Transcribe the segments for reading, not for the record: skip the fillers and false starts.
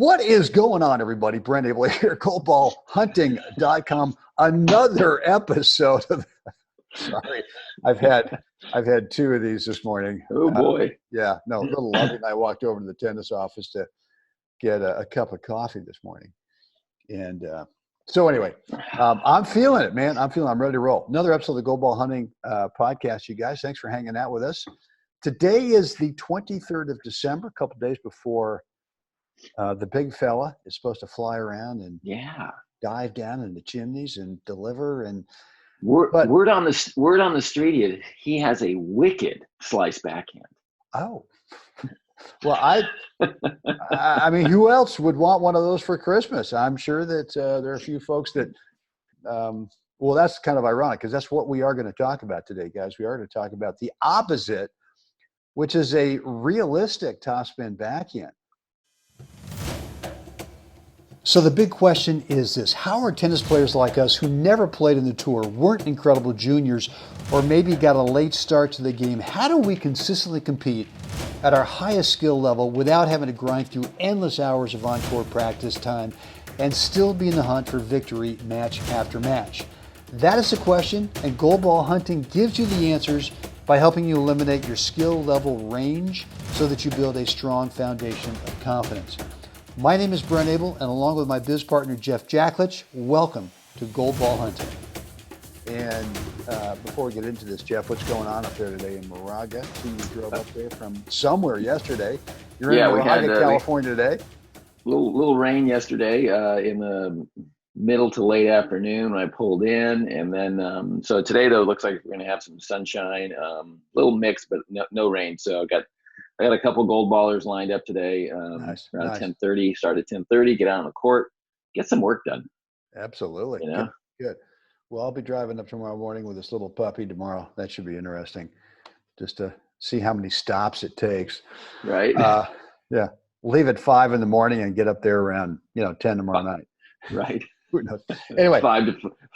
What is going on, everybody? Brent Abel here, goldballhunting.com. Another episode of sorry. I've had two of these this morning. Oh boy. Little Lovey and I walked over to the tennis office to get a cup of coffee this morning. And so anyway, I'm feeling it, man. I'm ready to roll. Another episode of the Gold Ball Hunting podcast, you guys. Thanks for hanging out with us. Today is the 23rd of December, a couple of days before the big fella is supposed to fly around and dive down in the chimneys and deliver. And word on the street, he has a wicked slice backhand. Oh, well, I mean, who else would want one of those for Christmas? I'm sure that there are a few folks that. Well, that's kind of ironic because that's what we are going to talk about today, guys. We are going to talk about the opposite, which is a realistic topspin backhand. So the big question is this: how are tennis players like us who never played in the tour, weren't incredible juniors, or maybe got a late start to the game, how do we consistently compete at our highest skill level without having to grind through endless hours of on-court practice time and still be in the hunt for victory match after match? That is the question, and Gold Ball Hunting gives you the answers by helping you eliminate your skill level range so that you build a strong foundation of confidence. My name is Brent Abel, and along with my biz partner, Jeff Jacklich, welcome to Gold Ball Hunting. And before we get into this, Jeff, what's going on up there today in Moraga? You drove up there from somewhere yesterday. You're in Moraga, California today? Little rain yesterday in the middle to late afternoon when I pulled in. And then, so today, though, it looks like we're going to have some sunshine, little mix, but no rain. So I got a couple gold ballers lined up today around 10:30. Start at 10:30. Get out on the court, get some work done. Absolutely. You know? Good. Well, I'll be driving up tomorrow morning with this little puppy tomorrow. That should be interesting, just to see how many stops it takes. Right. Yeah. Leave at 5 in the morning and get up there around 10 tomorrow night. Right. Anyway, 5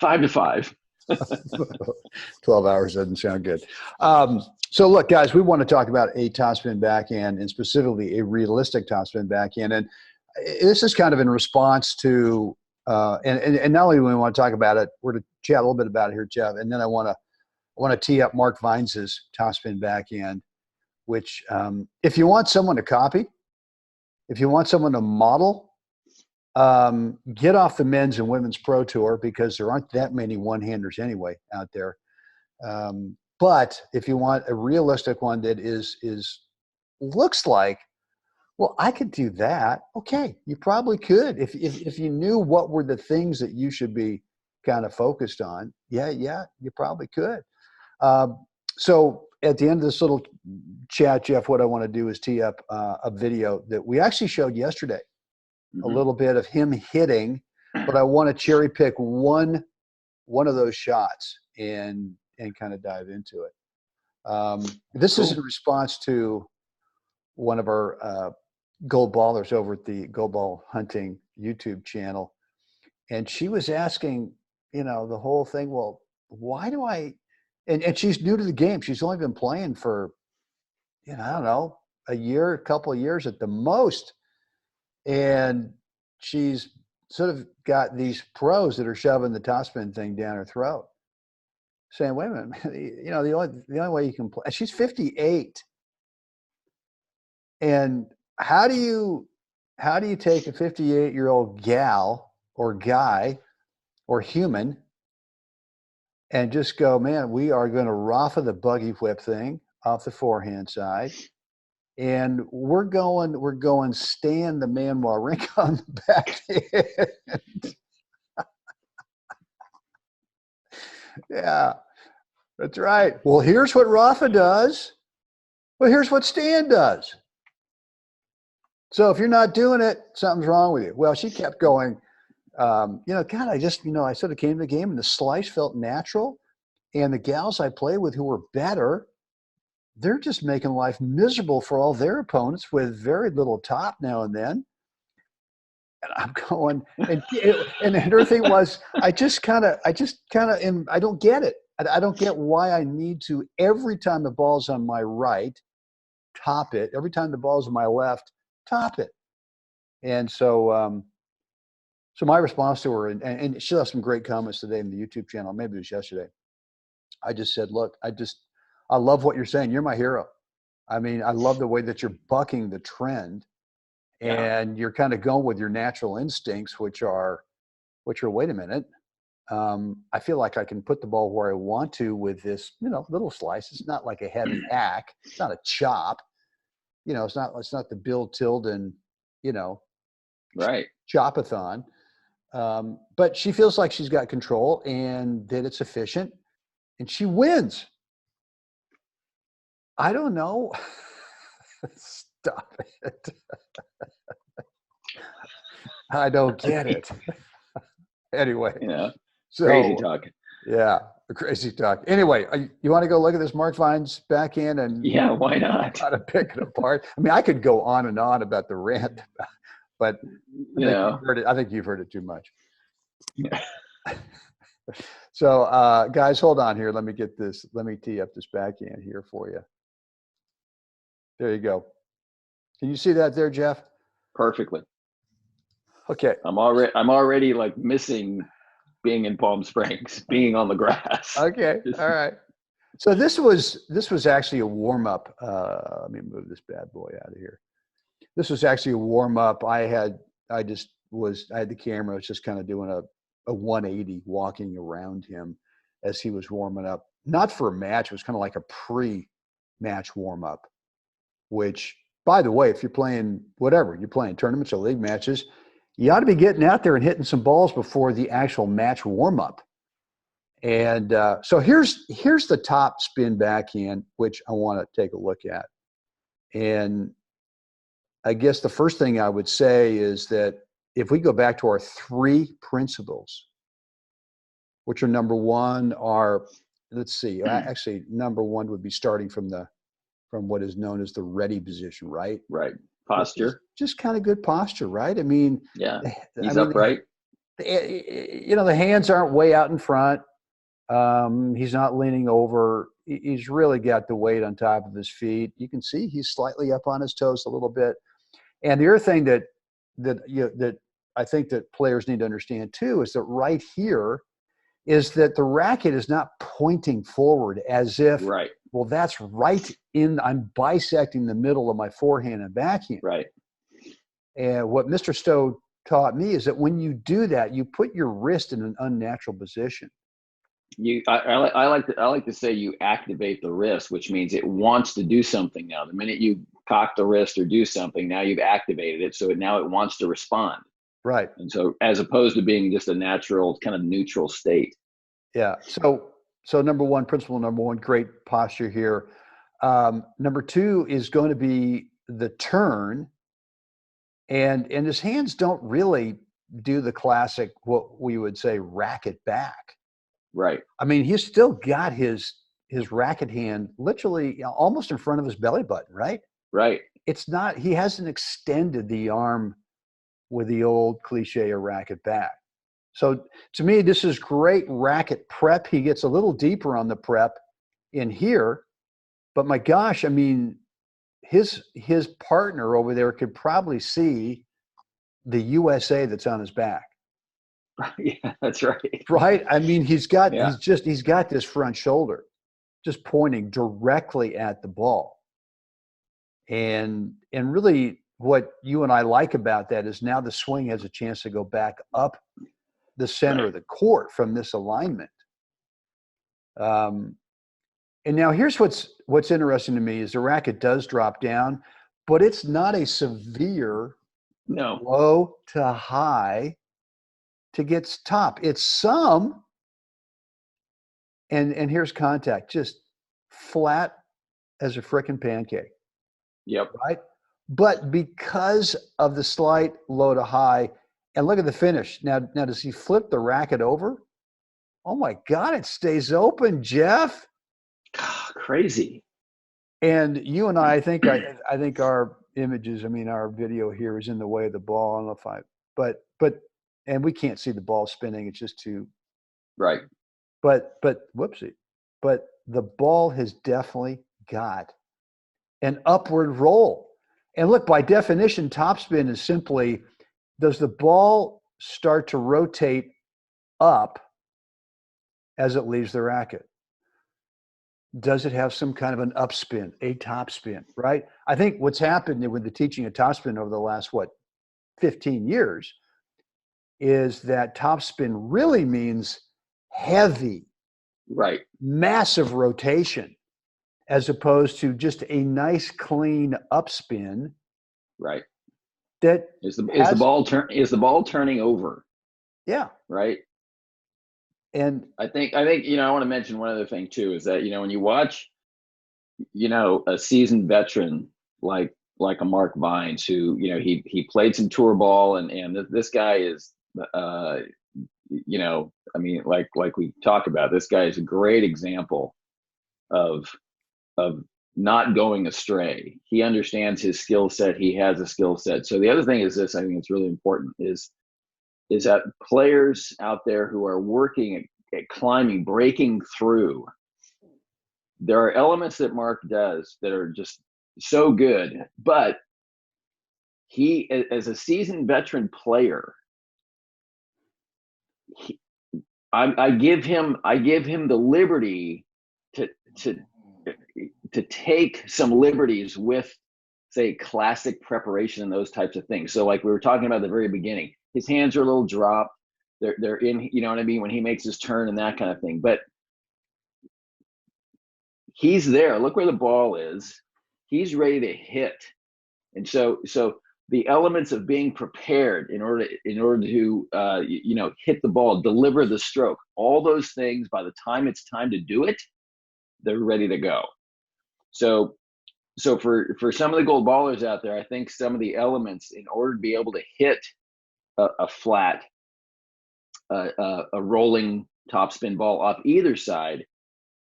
to 5. 12 hours doesn't sound good. So look, guys, we want to talk about a topspin backhand, and specifically a realistic topspin backhand. And this is kind of in response to, and not only do we want to talk about it, we're to chat a little bit about it here, Jeff, and then I want to tee up Mark Vines's topspin backhand, which if you want someone to copy, if you want someone to model, get off the men's and women's pro tour, because there aren't that many one-handers anyway out there. But if you want a realistic one that looks like, well, I could do that. Okay, you probably could if you knew what were the things that you should be kind of focused on. Yeah, you probably could. So at the end of this little chat, Jeff, what I want to do is tee up a video that we actually showed yesterday. A little bit of him hitting, but I want to cherry pick one of those shots and kind of dive into it. This is in response to one of our gold ballers over at the Gold Ball Hunting YouTube channel, and she was asking, the whole thing. Well, why do I? And she's new to the game. She's only been playing for, I don't know, a year, a couple of years at the most. And she's sort of got these pros that are shoving the topspin thing down her throat, saying, "Wait a minute, the only way you can play." She's 58, and how do you take a 58-year-old gal or guy or human and just go, man, we are going to rafa the buggy whip thing off the forehand side. And we're going stand the Manuel rink on the backhand. Yeah, that's right. Well, here's what Rafa does. Well, here's what Stan does. So if you're not doing it, something's wrong with you. Well, she kept going, God, I sort of came to the game and the slice felt natural. And the gals I play with who were better, they're just making life miserable for all their opponents with very little top now and then. And I'm going, and her thing was, I don't get it. I don't get why I need to, every time the ball's on my right, top it. Every time the ball's on my left, top it. And so my response to her, and she left some great comments today in the YouTube channel. Maybe it was yesterday. I just said, look, I love what you're saying. You're my hero. I mean, I love the way that you're bucking the trend, and you're kind of going with your natural instincts, which are, wait a minute. I feel like I can put the ball where I want to with this, little slice. It's not like a heavy hack. It's not a chop. It's not the Bill Tilden, right. chopathon. But she feels like she's got control and that it's efficient, and she wins. I don't know. Stop it. I don't get it. Anyway. So, crazy talk. Yeah, crazy talk. Anyway, you want to go look at this Mark Vines backhand and why not? Try to pick it apart. I mean, I could go on and on about the rant, but I think you've heard it too much. Yeah. So, guys, hold on here. Let me tee up this backhand here for you. There you go. Can you see that there, Jeff? Perfectly. Okay. I'm already like missing being in Palm Springs, being on the grass. Okay. All right. So this was actually a warm up. Let me move this bad boy out of here. This was actually a warm up. I had the camera. I was just kind of doing a 180, walking around him as he was warming up. Not for a match. It was kind of like a pre-match warm up. Which, by the way, if you're playing tournaments or league matches, you ought to be getting out there and hitting some balls before the actual match warm up. And so here's the top spin backhand, which I want to take a look at. And I guess the first thing I would say is that if we go back to our 3 principles, which are number one, actually number one would be starting from what is known as the ready position, right? Right. Posture. Just kind of good posture, right? I mean, he's upright. The hands aren't way out in front. He's not leaning over. He's really got the weight on top of his feet. You can see he's slightly up on his toes a little bit. And the other thing that I think that players need to understand too is that right here is that the racket is not pointing forward as if, well, that's I'm bisecting the middle of my forehand and backhand. Right. And what Mr. Stowe taught me is that when you do that, you put your wrist in an unnatural position. I like to say you activate the wrist, which means it wants to do something now. The minute you cock the wrist or do something, now you've activated it. So now it wants to respond. Right. And so as opposed to being just a natural kind of neutral state. Yeah. So principle number one, great posture here. Number two is going to be the turn. And his hands don't really do the classic, what we would say, racket back. Right. I mean, he's still got his racket hand literally almost in front of his belly button, right? Right. It's not, he hasn't extended the arm with the old cliche of racket back. So to me, this is great racket prep. He gets a little deeper on the prep in here, but my gosh, I mean, his partner over there could probably see the USA that's on his back. Yeah, that's right. Right. I mean, he's got this front shoulder just pointing directly at the ball. And really what you and I like about that is now the swing has a chance to go back up the center of the court from this alignment. And now here's what's interesting to me is the racket does drop down, but it's not a severe low to high to get top. It's some, and here's contact, just flat as a frickin' pancake. Yep. Right? But because of the slight low to high, and look at the finish. Now does he flip the racket over? Oh my God, it stays open, Jeff. Crazy. And you and I think our images, I mean, our video here is in the way of the ball. I don't know if and we can't see the ball spinning. It's just too. Right. But whoopsie. But the ball has definitely got an upward roll. And look, by definition, topspin is simply, does the ball start to rotate up as it leaves the racket? Does it have some kind of an upspin, a topspin, right? I think what's happened with the teaching of topspin over the last, 15 years is that topspin really means heavy, Right. massive rotation, as opposed to just a nice, clean upspin. Right. That is the ball turning over? Yeah. Right. And I think I want to mention one other thing too, is that when you watch a seasoned veteran like a Mark Vines, who he played some tour ball, and this guy is like we talk about, this guy is a great example of not going astray. He understands his skill set. He has a skill set. So the other thing is this, I think it's really important, is that players out there who are working at climbing, breaking through, there are elements that Mark does that are just so good, but he, as a seasoned veteran player, I give him the liberty to take some liberties with, say, classic preparation and those types of things. So like we were talking about at the very beginning, his hands are a little dropped. They're in, you know what I mean, when he makes his turn and that kind of thing. But he's there. Look where the ball is. He's ready to hit. And so the elements of being prepared in order to hit the ball, deliver the stroke, all those things, by the time it's time to do it, they're ready to go. So for some of the gold ballers out there, I think some of the elements in order to be able to hit a flat, a rolling topspin ball off either side,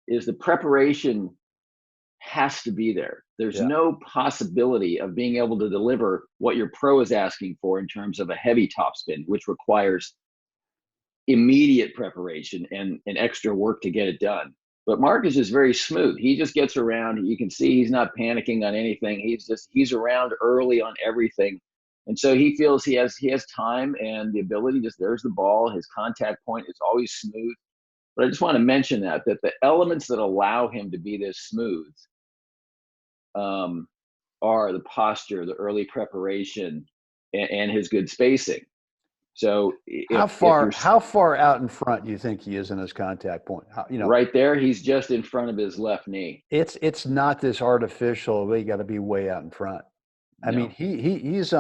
is the preparation has to be there. There's no possibility of being able to deliver what your pro is asking for in terms of a heavy topspin, which requires immediate preparation and extra work to get it done. But Mark is just very smooth. He just gets around. You can see he's not panicking on anything. He's around early on everything. And so he feels he has time and the ability. Just, there's the ball. His contact point is always smooth. But I just want to mention that the elements that allow him to be this smooth are the posture, the early preparation, and his good spacing. So how far out in front do you think he is in his contact point? Right there, he's just in front of his left knee. It's not this artificial, we got to be way out in front. I mean, he's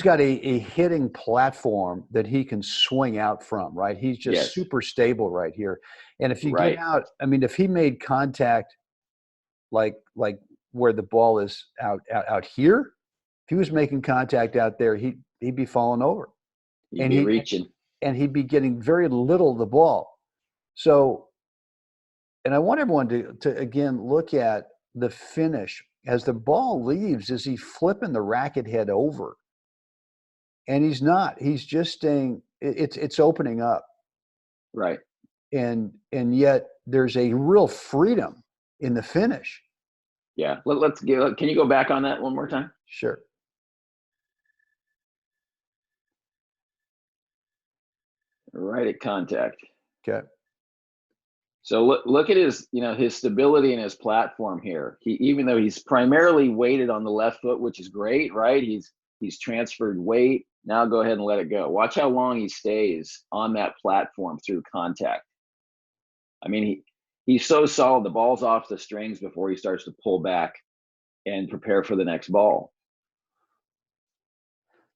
got a hitting platform that he can swing out from, right? He's just super stable right here. And if you get out, I mean, if he made contact like where the ball is out here, if he was making contact out there, he'd be falling over. He'd be reaching. And he'd be getting very little of the ball. So, and I want everyone to again look at the finish. As the ball leaves, is he flipping the racket head over? And he's not. He's just staying. It's opening up. Right. And yet there's a real freedom in the finish. Yeah. Can you go back on that one more time? Sure. Right at contact. Okay. So look at his stability and his platform here. Even though he's primarily weighted on the left foot, which is great, right? He's transferred weight. Now go ahead and let it go. Watch how long he stays on that platform through contact. I mean, he's so solid. The ball's off the strings before he starts to pull back and prepare for the next ball.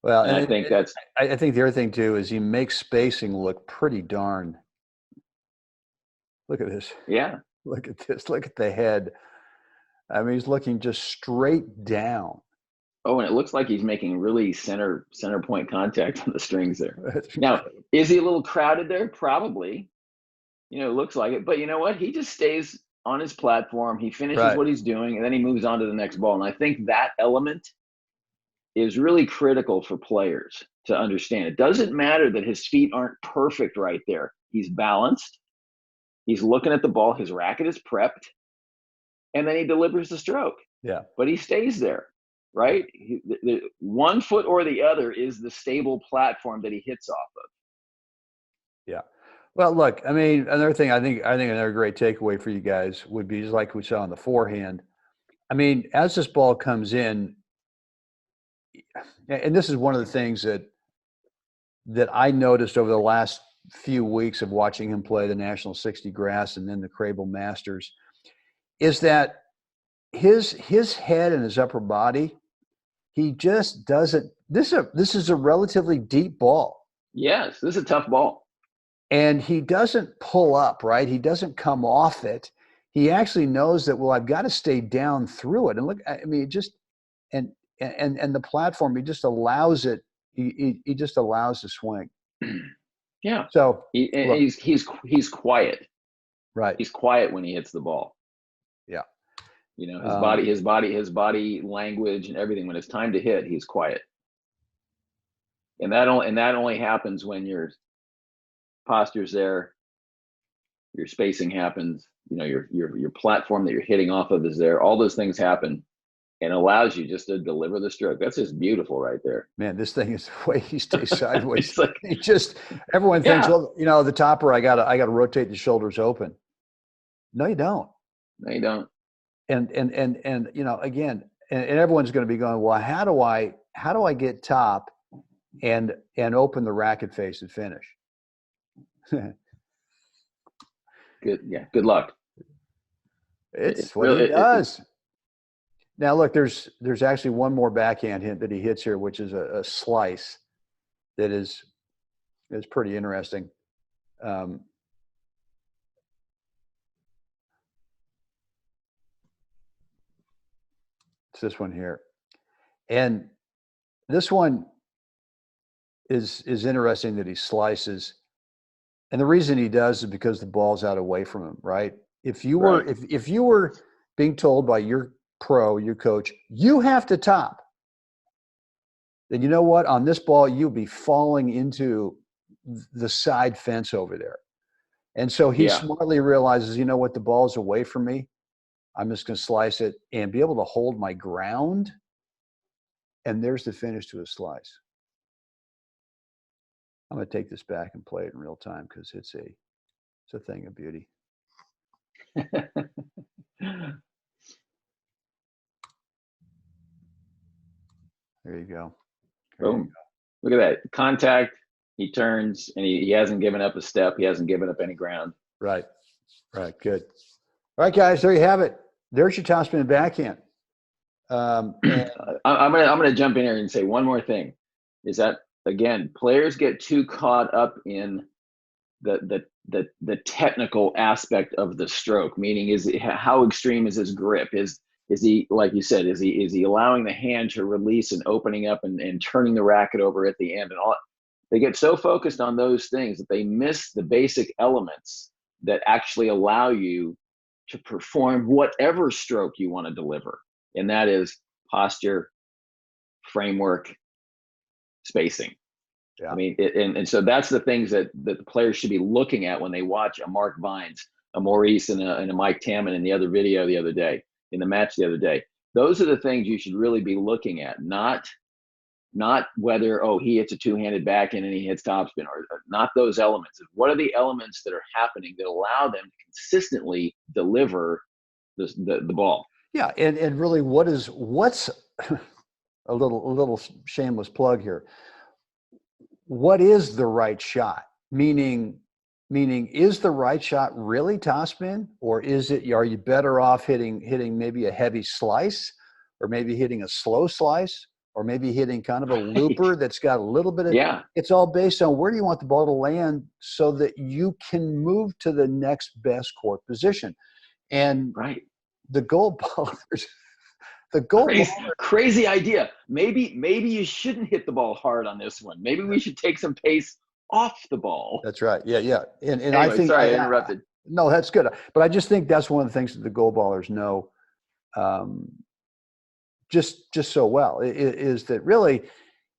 Well, and I think the other thing too is he makes spacing look pretty darn. Look at this. Yeah. Look at this. Look at the head. I mean, he's looking just straight down. Oh, and it looks like he's making really center point contact on the strings there. Now, is he a little crowded there? Probably. It looks like it. But you know what? He just stays on his platform. He finishes what he's doing, and then he moves on to the next ball. And I think that element is really critical for players to understand. It doesn't matter that his feet aren't perfect right there. He's balanced. He's looking at the ball. His racket is prepped. And then he delivers the stroke. Yeah. But he stays there. right? The 1 foot or the other is the stable platform that he hits off of. Yeah. Well, look, I mean, another thing I think another great takeaway for you guys would be just like we saw on the forehand. I mean, as this ball comes in, and this is one of the things that I noticed over the last few weeks of watching him play the National 60 Grass and then the Crable Masters, is that his head and his upper body, he just doesn't. This is a relatively deep ball. Yes, this is a tough ball. And he doesn't pull up, right? He doesn't come off it. He actually knows that, well, I've got to stay down through it. And look, I mean, just and the platform, he just allows it. He just allows the swing. Yeah. So he's quiet. Right. He's quiet when he hits the ball. Yeah. You know, his body language and everything. When it's time to hit, he's quiet. And that only happens when your posture's there, your spacing happens, you know, your platform that you're hitting off of is there. All those things happen and allows you just to deliver the stroke. That's just beautiful right there. Man, this thing is the way he stays sideways. Like, he just, everyone thinks, well, you know, the topper, I gotta rotate the shoulders open. No, you don't. No, you don't. And you know, again, and everyone's going to be going, well, how do I get top and open the racket face and finish? Good luck. It's what he does. Now look, there's actually one more backhand hit that he hits here, which is a slice that is pretty interesting. It's this one here, and this one is interesting that he slices, and the reason he does is because the ball's out away from him, right? If you were if you were being told by your coach, you have to top, then you know what? On this ball, you'll be falling into the side fence over there. And so he smartly realizes, you know what? The ball's away from me. I'm just going to slice it and be able to hold my ground. And there's the finish to a slice. I'm going to take this back and play it in real time because it's a thing of beauty. There you go. Boom. Look at that. Contact. He turns and he hasn't given up a step. He hasn't given up any ground. Right. Right. Good. All right, guys. There you have it. There's your topspin backhand. I'm gonna jump in here and say one more thing. Is that again, players get too caught up in the technical aspect of the stroke. Meaning, how extreme is his grip? Is he, like you said, is he allowing the hand to release and opening up and turning the racket over at the end and all? They get so focused on those things that they miss the basic elements that actually allow you to perform whatever stroke you want to deliver. And that is posture, framework, spacing. Yeah. I mean, and so that's the things that the players should be looking at when they watch a Mark Vines, a Maurice, and a Mike Tamman in the other video the other day, in the match the other day. Those are the things you should really be looking at, not whether, he hits a two-handed backhand and he hits topspin, or not those elements. What are the elements that are happening that allow them to consistently deliver the ball? Yeah, and really, what's a little shameless plug here. What is the right shot? Meaning, is the right shot really topspin, or are you better off hitting maybe a heavy slice, or maybe hitting a slow slice, or maybe hitting kind of a looper that's got a little bit of, it's all based on where do you want the ball to land so that you can move to the next best court position. And the goal ballers, crazy idea. Maybe you shouldn't hit the ball hard on this one. Maybe we should take some pace off the ball. That's right. Yeah. And anyway, I think, sorry, I interrupted. No, that's good. But I just think that's one of the things that the goal ballers know just so well is that really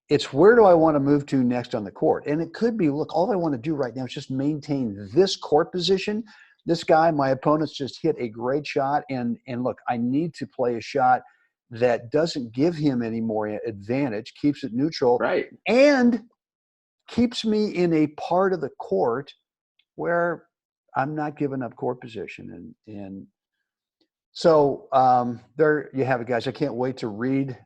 it's where do I want to move to next on the court? And it could be, look, all I want to do right now is just maintain this court position. This guy, my opponent's just hit a great shot. And look, I need to play a shot that doesn't give him any more advantage, keeps it neutral, Right. and keeps me in a part of the court where I'm not giving up court position. And so there you have it, guys. I can't wait to read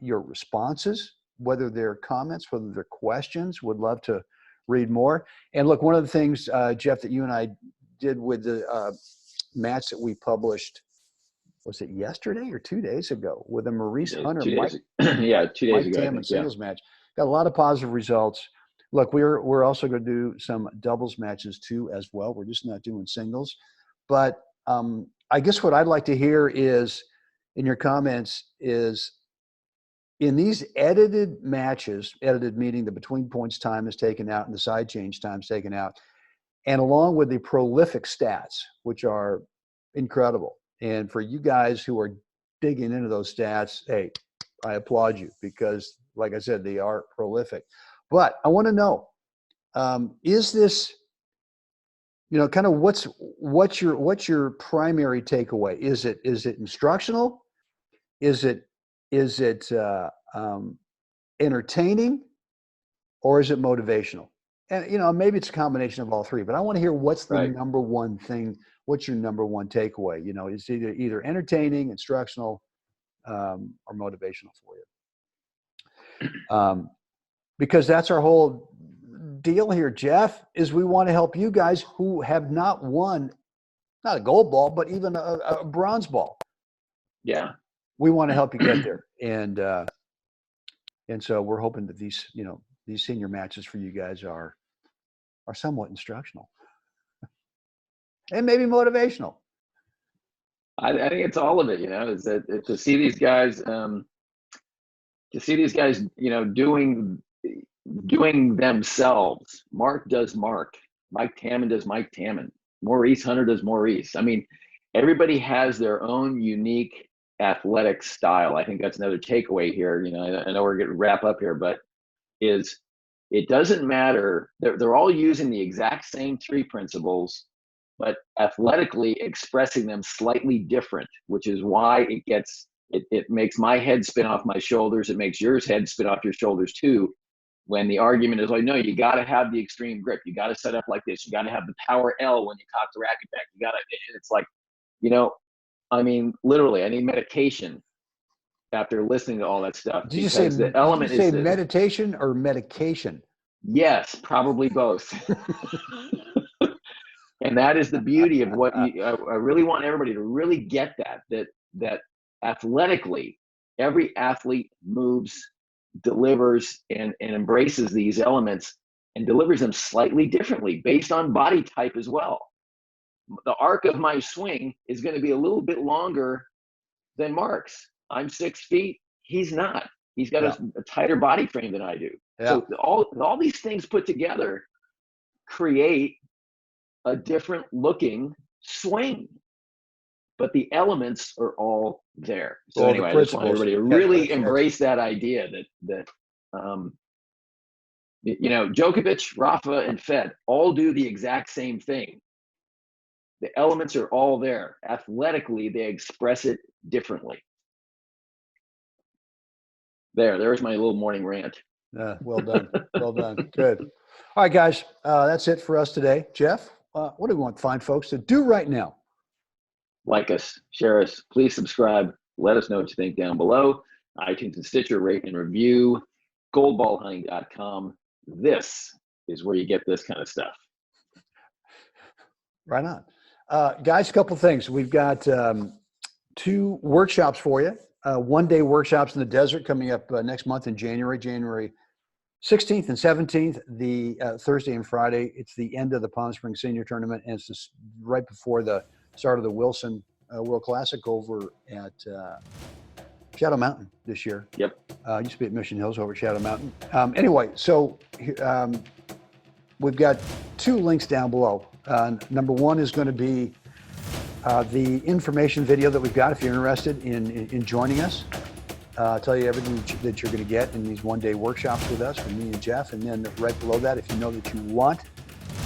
your responses, whether they're comments, whether they're questions. Would love to read more. And look, one of the things, Jeff, that you and I did with the match that we published, was it yesterday or 2 days ago, with the Maurice Hunter, 2 days. Mike, Yeah, 2 days Mike ago. Tammon singles match. Got a lot of positive results. Look, we're also going to do some doubles matches too as well. We're just not doing singles. But I guess what I'd like to hear is, in your comments, is in these edited matches, edited meaning the between points time is taken out and the side change time is taken out, and along with the prolific stats, which are incredible. And for you guys who are digging into those stats, hey, I applaud you, because, like I said, they are prolific. But I want to know, is this, kind of what's your primary takeaway? Is it instructional? Is it entertaining, or is it motivational? And maybe it's a combination of all three. But I want to hear, what's the number one thing? What's your number one takeaway? It's either entertaining, instructional, or motivational for you. Because that's our whole deal here, Jeff, is we want to help you guys who have not won, not a gold ball, but even a bronze ball. Yeah. We want to help you get there. And so we're hoping that these senior matches for you guys are somewhat instructional and maybe motivational. I think it's all of it, is that to see these guys, doing themselves. Mark does Mark. Mike Tammon does Mike Tammon. Maurice Hunter does Maurice. I mean, everybody has their own unique athletic style. I think that's another takeaway here. I know we're going to wrap up here, but it doesn't matter. They're all using the exact same three principles, but athletically expressing them slightly different, which is why it makes my head spin off my shoulders. It makes yours head spin off your shoulders too. When the argument is like, no, you got to have the extreme grip. You got to set up like this. You got to have the power L when you cock the racket back. It's like, literally, I need medication after listening to all that stuff. Did you say meditation or medication? Yes, probably both. And that is the beauty of what I really want everybody to really get that athletically, every athlete moves, delivers, and embraces these elements and delivers them slightly differently based on body type as well. The arc of my swing is going to be a little bit longer than Mark's. I'm 6 feet. He's not. He's got a tighter body frame than I do. Yeah. So all these things put together create a different looking swing, but the elements are all there. So anyway, I just want everybody to really embrace that idea that Djokovic, Rafa, and Fed all do the exact same thing. The elements are all there. Athletically, they express it differently. There's my little morning rant. Well done. Well done. Good. All right, guys. That's it for us today. Jeff, what do we want fine folks to do right now? Like us, share us, please subscribe. Let us know what you think down below. iTunes and Stitcher, rate and review. Goldballhunting.com. This is where you get this kind of stuff. Right on. Guys, a couple things. We've got 2 workshops for you. 1-day workshops in the desert coming up next month in January 16th and 17th, the Thursday and Friday. It's the end of the Palm Springs Senior Tournament, and it's just right before the start of the Wilson World Classic over at Shadow Mountain this year. Yep. Used to be at Mission Hills, over at Shadow Mountain. Anyway, so we've got 2 links down below. Number 1 is going to be the information video that we've got if you're interested in joining us. I'll tell you everything that you're going to get in these 1-day workshops with us, from me and Jeff. And then right below that, if you know that you want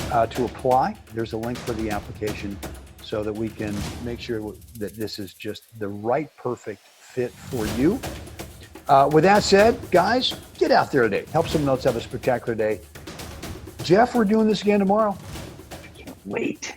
to apply, there's a link for the application so that we can make sure that this is just the right perfect fit for you. With that said, guys, get out there today. Help someone else have a spectacular day. Jeff, we're doing this again tomorrow. Wait.